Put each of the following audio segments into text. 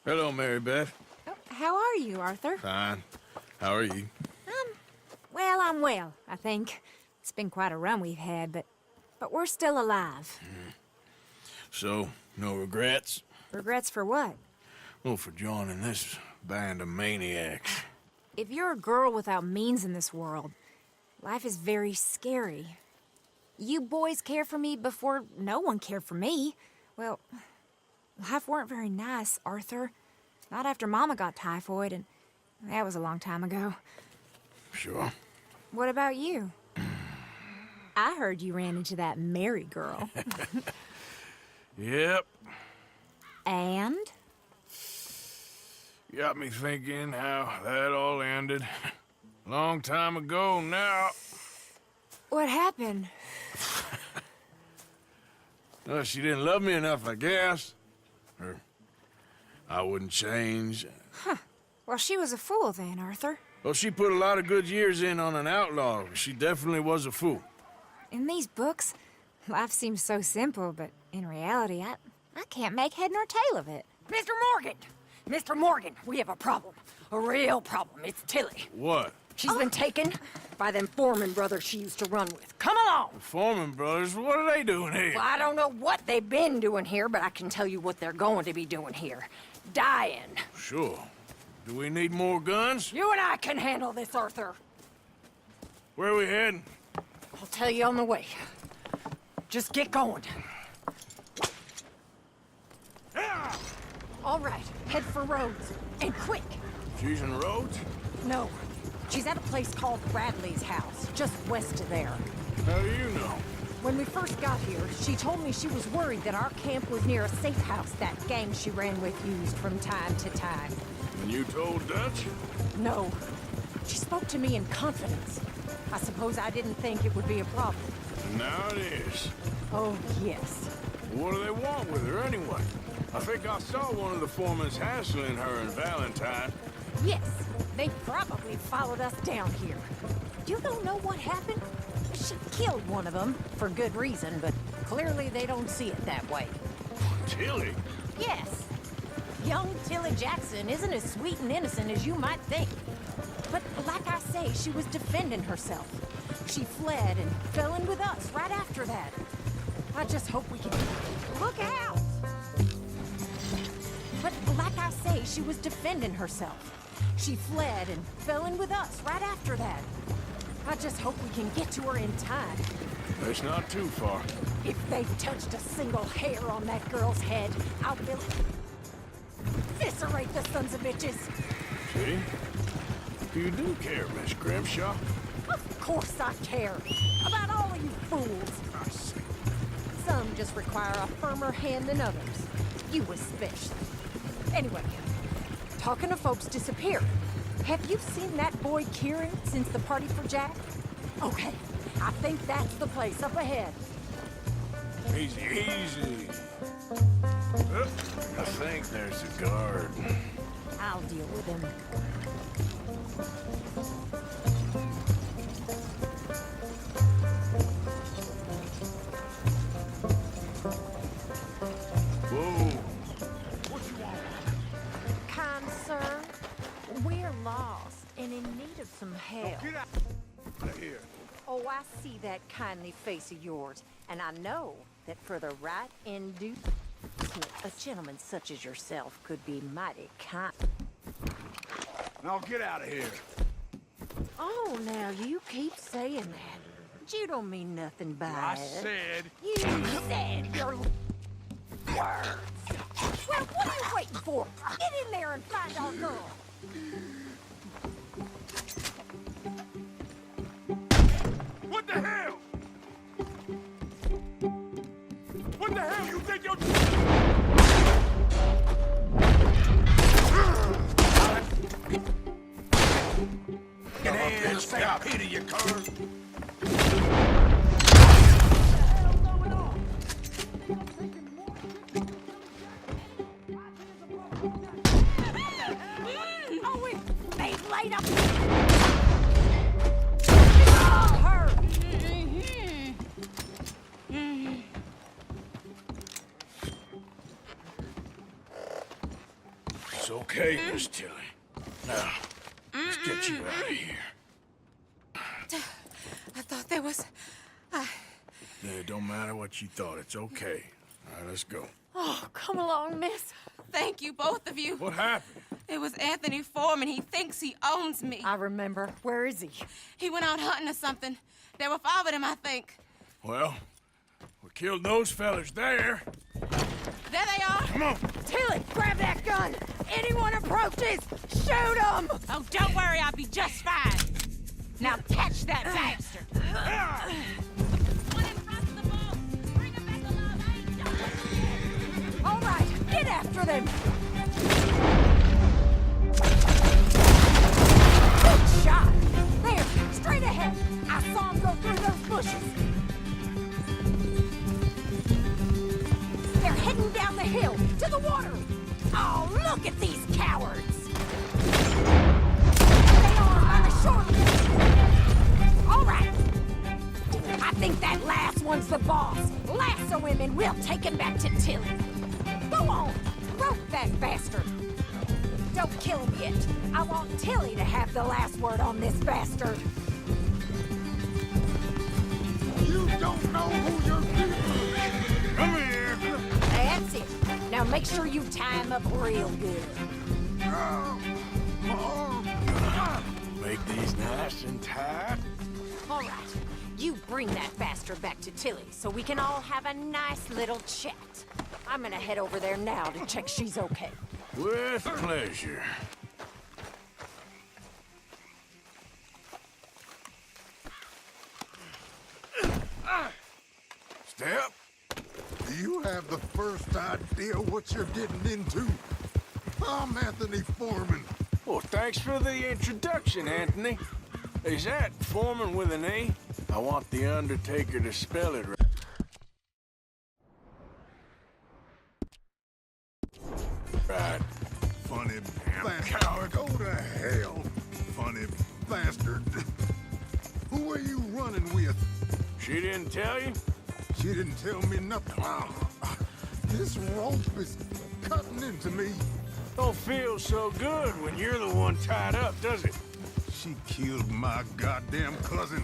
Hello, Mary Beth. Oh, how are you, Arthur? Fine. How are you? Well, I'm well, I think. It's been quite a run we've had, but we're still alive. So, no regrets? Regrets for what? Well, for joining this band of maniacs. If you're a girl without means in this world, life is very scary. You boys cared for me before no one cared for me. Well, life weren't very nice, Arthur. Not after Mama got typhoid, and that was a long time ago. Sure. What about you? I heard you ran into that Mary girl. Yep. And? Got me thinking how that all ended. Long time ago now. What happened? Well, she didn't love me enough, I guess. Or I wouldn't change. Well, she was a fool then, Arthur. Well, she put a lot of good years in on an outlaw. She definitely was a fool. In these books, life seems so simple, but in reality, I can't make head nor tail of it. Mr. Morgan! Mr. Morgan, we have a problem. A real problem. It's Tilly. What? She's been taken by them Foreman brothers she used to run with. Come along! The Foreman brothers, what are they doing here? Well, I don't know what they've been doing here, but I can tell you what they're going to be doing here. Dying. Sure. Do we need more guns? You and I can handle this, Arthur. Where are we heading? I'll tell you on the way. Just get going. All right, head for Rhodes. And quick! She's in Rhodes? No, she's at a place called Bradley's house, just west of there. How do you know? When we first got here, she told me she was worried that our camp was near a safe house that gang she ran with used from time to time. And you told Dutch? No. She spoke to me in confidence. I suppose I didn't think it would be a problem. Now it is. Oh, yes. What do they want with her anyway? I think I saw one of the foremans hassling her and Valentine. Yes, they probably followed us down here. You don't know what happened? She killed one of them, for good reason, but clearly they don't see it that way. Tilly? Yes. Young Tilly Jackson isn't as sweet and innocent as you might think. But like I say, she was defending herself. She fled and fell in with us right after that. I just hope we can... Look out! But like I say, she was defending herself. She fled and fell in with us right after that. I just hope we can get to her in time. It's not too far. If they've touched a single hair on that girl's head, I'll eviscerate the sons of bitches. See? You do care, Miss Grimshaw. Of course I care. About all of you fools. Some just require a firmer hand than others. You especially. Anyway, talking to folks disappeared. Have you seen that boy Kieran since the party for Jack? Okay, I think that's the place up ahead. Easy, easy. I think there's a guard. I'll deal with him. Whoa. What you want? Kind sir, we're lost and in need of some help. Get out of here. Oh, I see that kindly face of yours, and I know that for the right inducement, a gentleman such as yourself could be mighty kind. Now get out of here. Oh, now you keep saying that. You don't mean nothing by I it. said. You said your words. Well, what are you waiting for? Get in there and find our girl. What the hell? What the hell you think you're... Get in, stay up here to your car. Oh, they've laid up. Oh, her. okay, Miss Tilly. Now, let's get you out of here. I thought there was... Yeah, it don't matter what you thought. It's okay. All right, let's go. Oh, come along, miss. Thank you, both of you. What happened? It was Anthony Foreman. He thinks he owns me. I remember. Where is he? He went out hunting or something. There were 5 of them, I think. Well, we killed those fellas there. There they are. Come on. Tilly, grab that gun! Anyone approaches, shoot them! Oh, don't worry. I'll be just fine. Now catch that bastard. One in front of the ball. Bring him back alive. I ain't done with it. All right, get after them! Good shot! There, straight ahead! I saw him go through those bushes! They're heading down the hill, to the water! Oh, look at these cowards! They are by the shoreline! All right! I think that last one's the boss. Lasso him and we'll take him back to Tilly. Go on, rope that bastard. Don't kill him yet. I want Tilly to have the last word on this bastard. You don't know who you're dealing. Come here. That's it. Now make sure you tie him up real good. Make these nice and tight. All right, you bring that bastard back to Tilly so we can all have a nice little chat. I'm gonna head over there now to check she's okay. With pleasure. Step. Do you have the first idea what you're getting into? I'm Anthony Foreman. Well, thanks for the introduction, Anthony. Is that Foreman with an A? I want the Undertaker to spell it right. Right. Funny Damn bastard. coward. Go to hell, funny bastard. Who are you running with? She didn't tell you? She didn't tell me nothing. This rope is cutting into me. Don't feel so good when you're the one tied up, does it? She killed my goddamn cousin.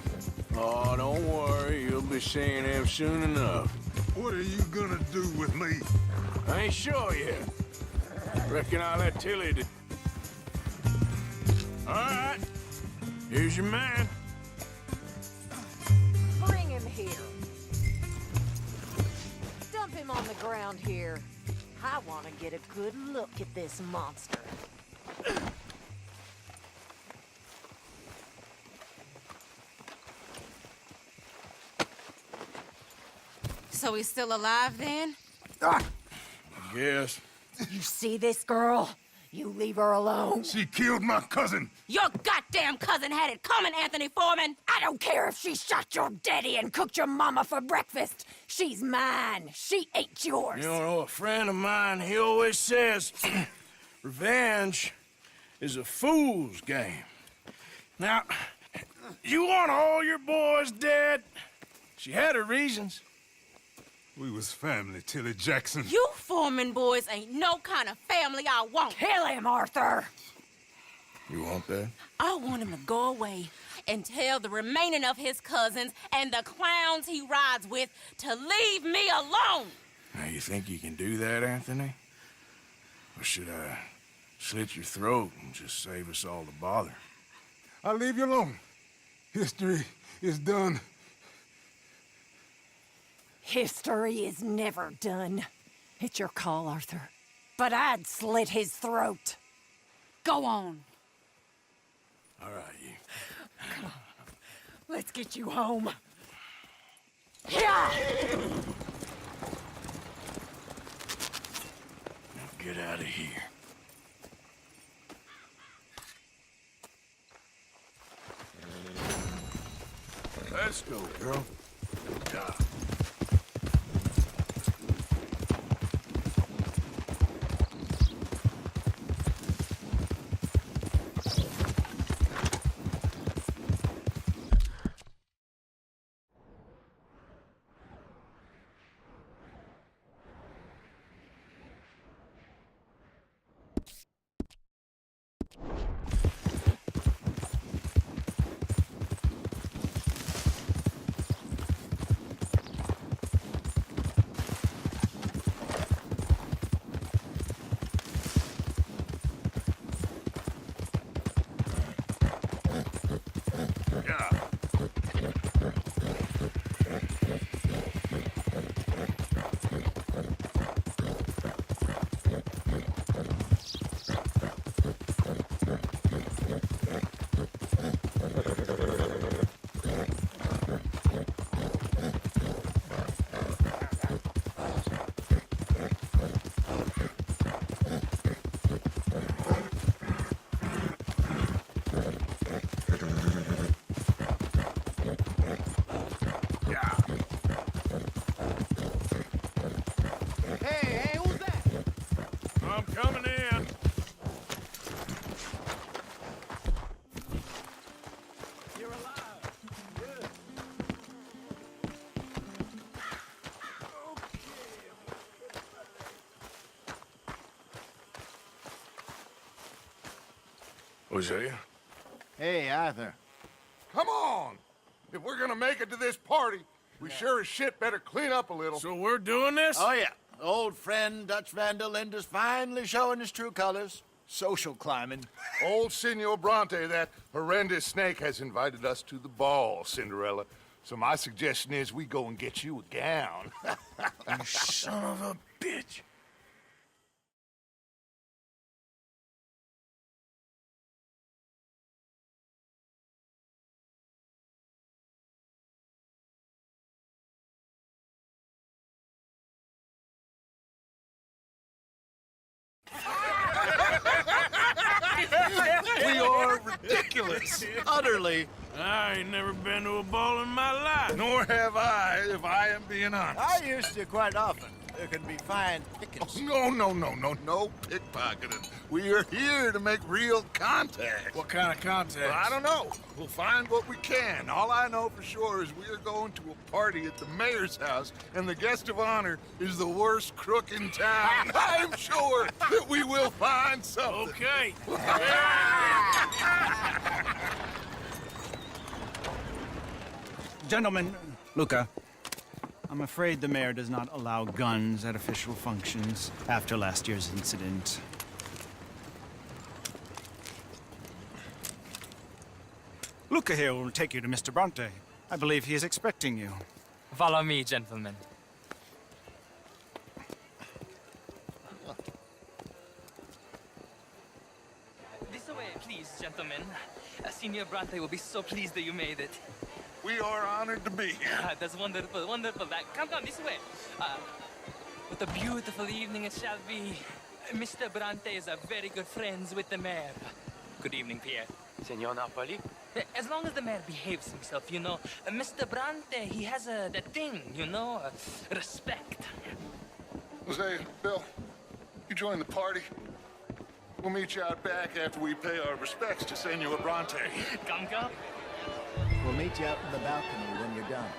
Oh, don't worry. You'll be seeing him soon enough. What are you gonna do with me? I ain't sure yet. Reckon I'll let Tilly do. All right. Here's your man. Bring him here. Dump him on the ground here. I want to get a good look at this monster. So he's still alive then? Ah, I guess. You see this girl? You leave her alone. she killed my cousin. Your goddamn cousin had it coming, Anthony Foreman! I don't care if she shot your daddy and cooked your mama for breakfast. She's mine. She ain't yours. You know, a friend of mine, he always says, revenge is a fool's game. Now, you want all your boys dead? She had her reasons. We was family, Tilly Jackson. You Foreman boys ain't no kind of family I want. Kill him, Arthur. You want that? I want him to go away and tell the remaining of his cousins and the clowns he rides with to leave me alone. Now, you think you can do that, Anthony? Or should I slit your throat and just save us all the bother? I'll leave you alone. History is done. History is never done. It's your call, Arthur. But I'd slit his throat. Go on. All right, you. Let's get you home. Yeah! Now get out of here. Let's go, girl. Yeah. I'm coming in. You're alive. Good. Hosea? Hey, Arthur. Come on! If we're gonna make it to this party, we sure as shit better clean up a little. So we're doing this? Oh, yeah. Old friend Dutch Van der Linde's finally showing his true colors. Social climbing. Old Senor Bronte, that horrendous snake, has invited us to the ball, Cinderella. So my suggestion is we go and get you a gown. You son of a bitch. We are ridiculous. Utterly. I ain't never been to a ball in my life. Nor have I, if I am being honest. I used to quite often. There can be fine pickings. No pickpocketing. We are here to make real contact. What kind of contact? Well, I don't know. We'll find what we can. All I know for sure is we are going to a party at the mayor's house, and the guest of honor is the worst crook in town. I'm sure that we will find something. Okay. Gentlemen, Luca, I'm afraid the mayor does not allow guns at official functions after last year's incident. Luca here will take you to Mr. Bronte. I believe he is expecting you. Follow me, gentlemen. This way, please, gentlemen. Senior Bronte will be so pleased that you made it. We are honored to be here. That's wonderful, wonderful. Come, this way. What a beautiful evening it shall be. Mr. Bronte is a very good friends with the mayor. Good evening, Pierre. Senor Napoli? As long as the mayor behaves himself, you know. Mr. Bronte, he has that thing, you know, respect. Jose, Bill, you join the party. We'll meet you out back after we pay our respects to Senor Bronte. Come. We'll meet you out in the balcony when you're done.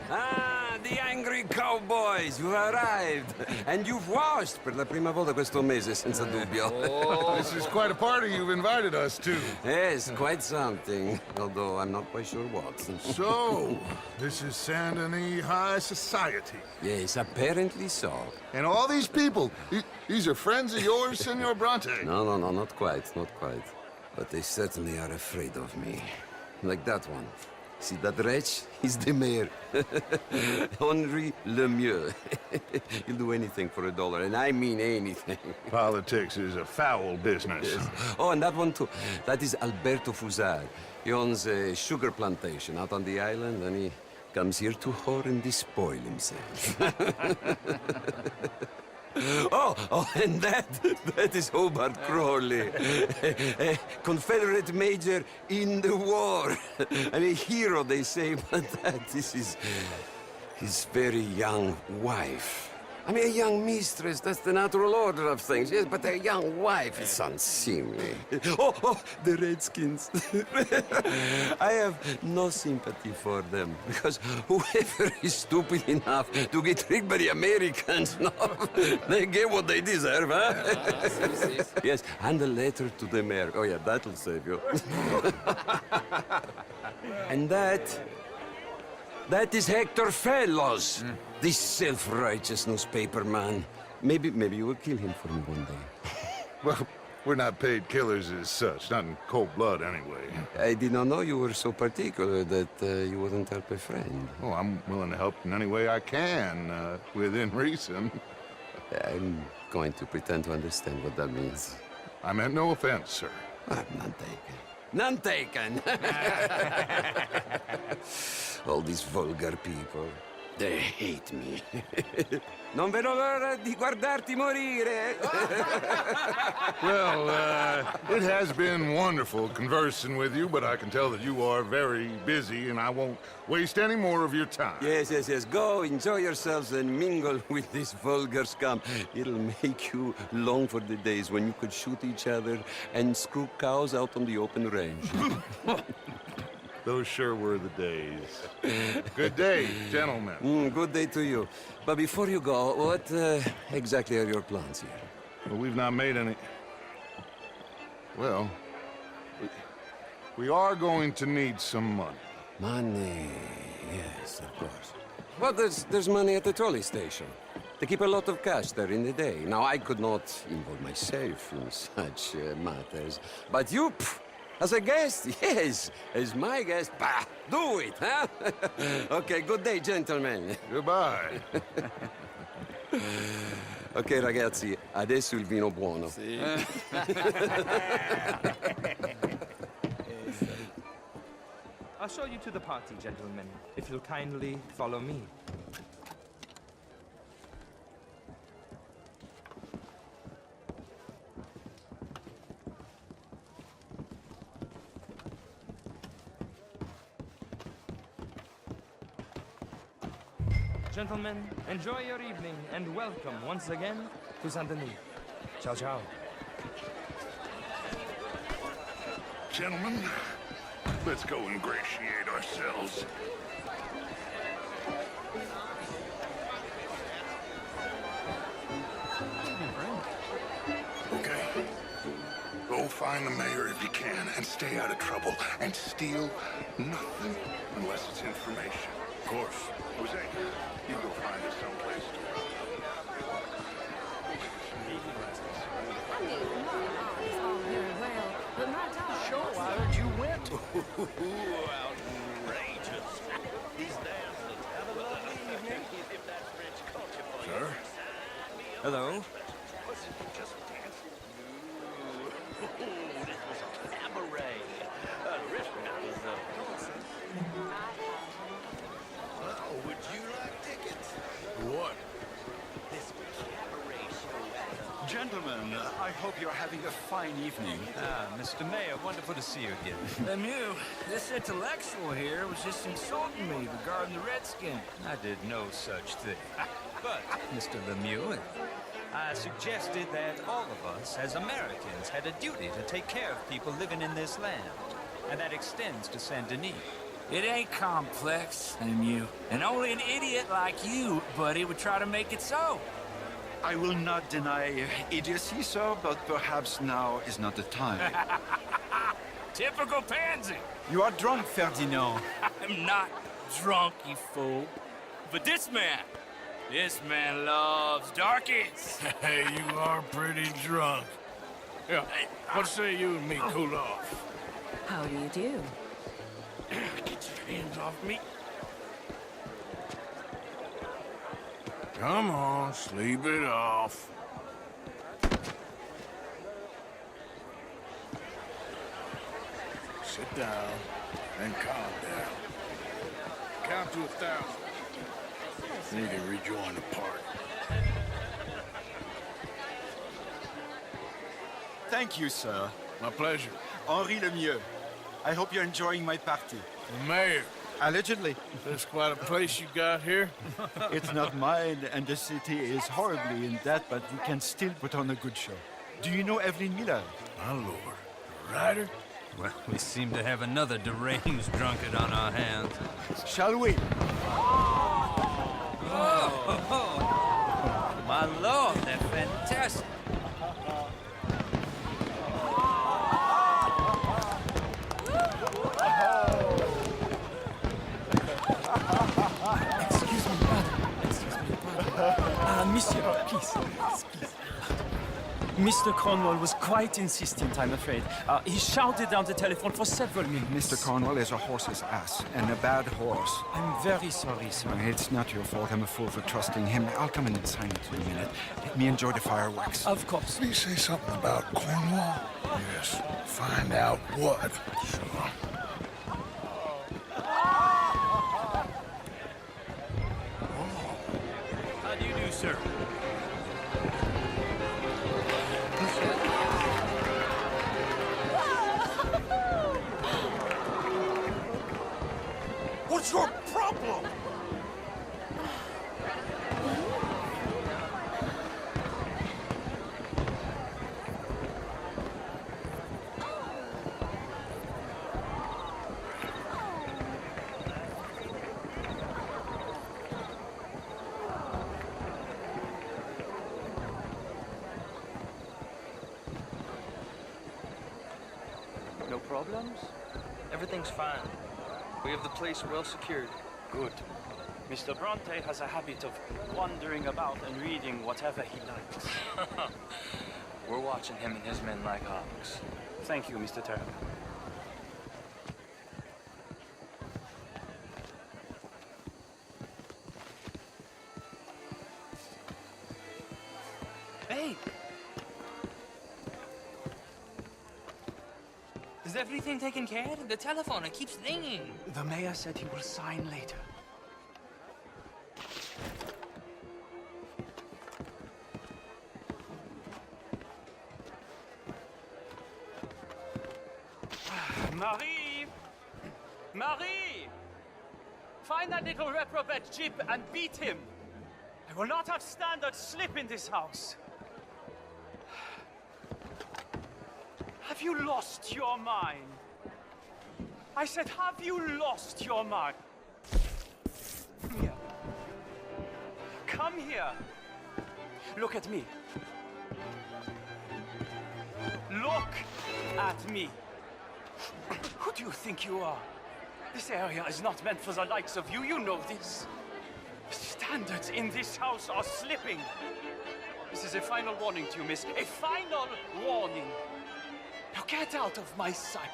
Ah, the angry cowboys, you arrived. And you've washed per la prima volta questo mese, senza dubbio. This is quite a party you've invited us to. Yes, quite something. Although I'm not quite sure what. So, this is Saint Denis High Society. Yes, apparently so. And all these people, these are friends of yours, Senor Bronte? No, not quite. But they certainly are afraid of me. Like that one. See that wretch? He's the mayor. Henri Lemieux. He'll do anything for $1, and I mean anything. Politics is a foul business. Yes. Oh, and that one too. That is Alberto Fusar. He owns a sugar plantation out on the island, and he comes here to whore and despoil himself. Oh, and that is Hobart Crawley, a Confederate major in the war. I mean, hero, they say, but that is his very young wife. I mean, a young mistress, that's the natural order of things, yes, but a young wife is unseemly. Oh, the Redskins. I have no sympathy for them, because whoever is stupid enough to get tricked by the Americans, no, they get what they deserve, huh? Yes, and a letter to the mayor. Oh, yeah, that'll save you. And that is Hector Fellows, this self-righteous newspaper man. Maybe you will kill him for me one day. Well, we're not paid killers as such, not in cold blood anyway. I did not know you were so particular that you wouldn't help a friend. Oh, I'm willing to help in any way I can, within reason. I'm going to pretend to understand what that means. I meant no offense, sir. None taken. None taken! All these vulgar people, they hate me. Non vedo l'ora di guardarti morire! Well, it has been wonderful conversing with you, but I can tell that you are very busy, and I won't waste any more of your time. Yes, yes, yes. Go, enjoy yourselves and mingle with this vulgar scum. It'll make you long for the days when you could shoot each other and screw cows out on the open range. Those sure were the days. Good day, gentlemen. Good day to you. But before you go, what exactly are your plans here? Well, we've not made any... Well, we are going to need some money. Money, yes, of course. Well, there's money at the trolley station. They keep a lot of cash there in the day. Now, I could not involve myself in such matters. But you, as a guest, yes, as my guest, bah, do it, huh? Okay, good day, gentlemen. Goodbye. Ok, ragazzi, adesso il vino buono. I'll show you to the party, gentlemen, if you'll kindly follow me. Gentlemen, enjoy your evening and welcome once again to Saint Denis. Ciao, ciao. Gentlemen, let's go ingratiate ourselves. Okay. Go find the mayor if you can and stay out of trouble and steal nothing unless it's information. Of course. Jose, you go find us someplace to... Sure, I heard you went. Outrageous. These dancers have a lovely evening. If that's French culture for you. Sir? Hello. Just dancing. Ooh, this was a cabaret. Restaurant was a concert. Well, would you like tickets? What? This cabaret show at Gentlemen, I hope you're having a fine evening. Mr. Mayor, wonderful to see you again. Lemieux, this intellectual here was just insulting me regarding the Redskin. I did no such thing. But, Mr. Lemieux, I suggested that all of us, as Americans, had a duty to take care of people living in this land. And that extends to Saint Denis. It ain't complex, Lemieux. And only an idiot like you, buddy, would try to make it so. I will not deny idiocy, sir, but perhaps now is not the time. Typical pansy. You are drunk, Ferdinand. I'm not drunk, you fool. But this man loves darkies. Hey, you are pretty drunk. Yeah, what say you and me cool off? How do you do? Get your hands off me. Come on, sleep it off. Sit down and calm down. Count to 1,000. Then you can rejoin the party. Thank you, sir. My pleasure. Henri Lemieux. I hope you're enjoying my party. The mayor. Allegedly. That's quite a place you got here. It's not mine, and the city is horribly in debt, but we can still put on a good show. Do you know Evelyn Miller? My lord. A writer? Well, we seem to have another deranged drunkard on our hands. Shall we? My lord, they're fantastic. Excuse me, brother. Monsieur, please. Mr. Cornwall was quite insistent, I'm afraid. He shouted down the telephone for several minutes. Mr. Cornwall is a horse's ass, and a bad horse. I'm very sorry, sir. It's not your fault. I'm a fool for trusting him. I'll come in and sign it in a minute. Let me enjoy the fireworks. Of course. Did he say something about Cornwall? Yes. Find out what. Sure. How do you do, sir? What's your problem? No problems? Everything's fine. We have the place well secured. Good. Mr. Bronte has a habit of wandering about and reading whatever he likes. We're watching him and his men like hawks. Thank you, Mr. Turner. Hey! Is everything taken care of? The telephone, it keeps ringing. The mayor said he will sign later. Marie! Marie! Find that little reprobate Jip and beat him. I will not have standard slip in this house. Have you lost your mind? I said, have you lost your mind? Come here. Come here. Look at me. Look at me. Who do you think you are? This area is not meant for the likes of you. You know this. Standards in this house are slipping. This is a final warning to you, miss. A final warning. Now get out of my sight.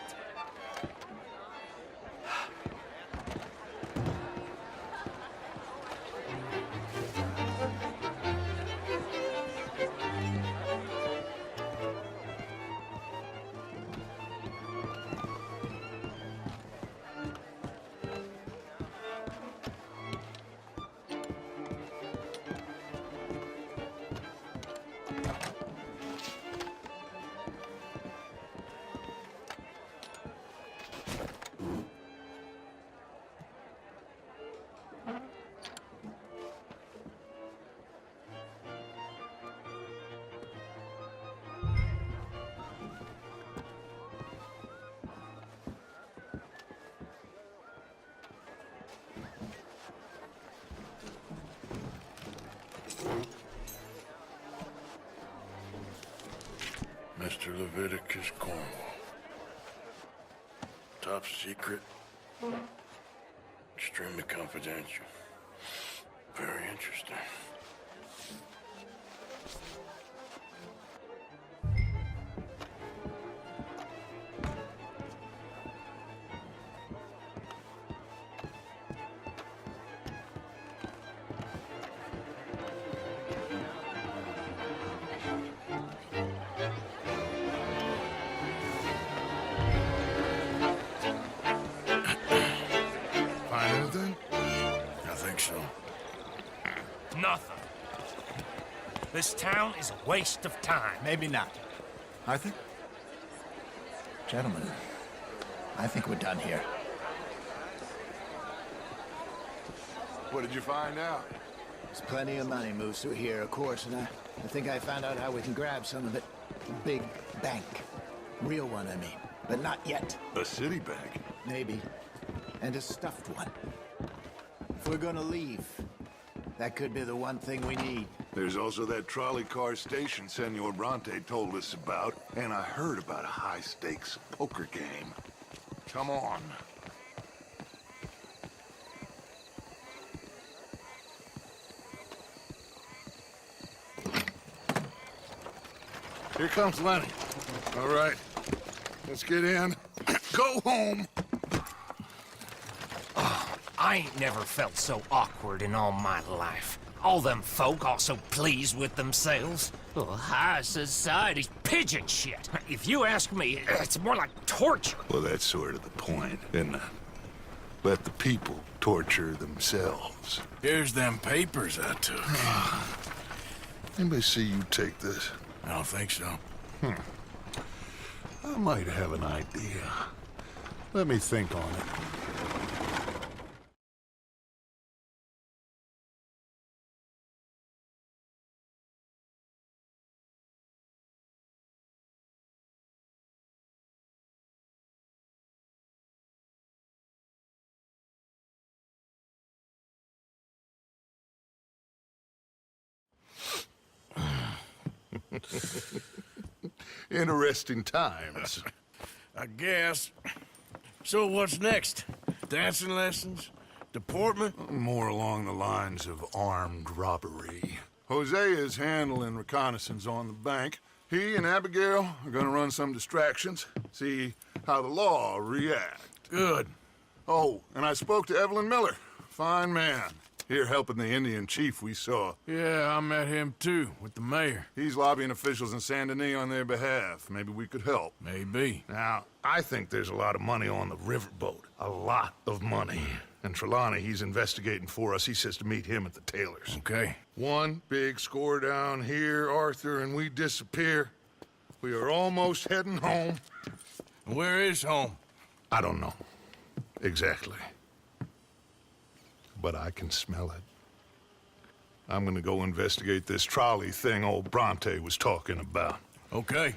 Mr. Leviticus Cornwall. Top secret. Extremely confidential. Very interesting. Find anything? I think so. Nothing. This town is a waste of time. Maybe not. Arthur? Gentlemen, I think we're done here. What did you find out? There's plenty of money moves through here, of course, and I think I found out how we can grab some of it. A big bank. Real one, I mean. But not yet. A city bank? Maybe. And a stuffed one. If we're gonna leave, that could be the one thing we need. There's also that trolley car station Senor Bronte told us about, and I heard about a high-stakes poker game. Come on. Here comes Lenny. All right, let's get in. Go home. I ain't never felt so awkward in all my life. All them folk all so pleased with themselves. Oh, high society's pigeon shit. If you ask me, it's more like torture. Well, that's sort of the point, isn't it? Let the people torture themselves. Here's them papers I took. Anybody see you take this? I don't think so. I might have an idea. Let me think on it. Interesting times. I guess. So what's next? Dancing lessons? Deportment? More along the lines of armed robbery. Jose is handling reconnaissance on the bank. He and Abigail are gonna run some distractions, see how the law react. Good. Oh, and I spoke to Evelyn Miller. Fine man. Here helping the Indian chief we saw. Yeah, I met him too, with the mayor. He's lobbying officials in Saint Denis on their behalf. Maybe we could help. Maybe. Now, I think there's a lot of money on the riverboat. A lot of money. And Trelawney, he's investigating for us. He says to meet him at the Taylors. Okay. One big score down here, Arthur, and we disappear. We are almost heading home. Where is home? I don't know. Exactly. But I can smell it. I'm gonna go investigate this trolley thing old Bronte was talking about. Okay.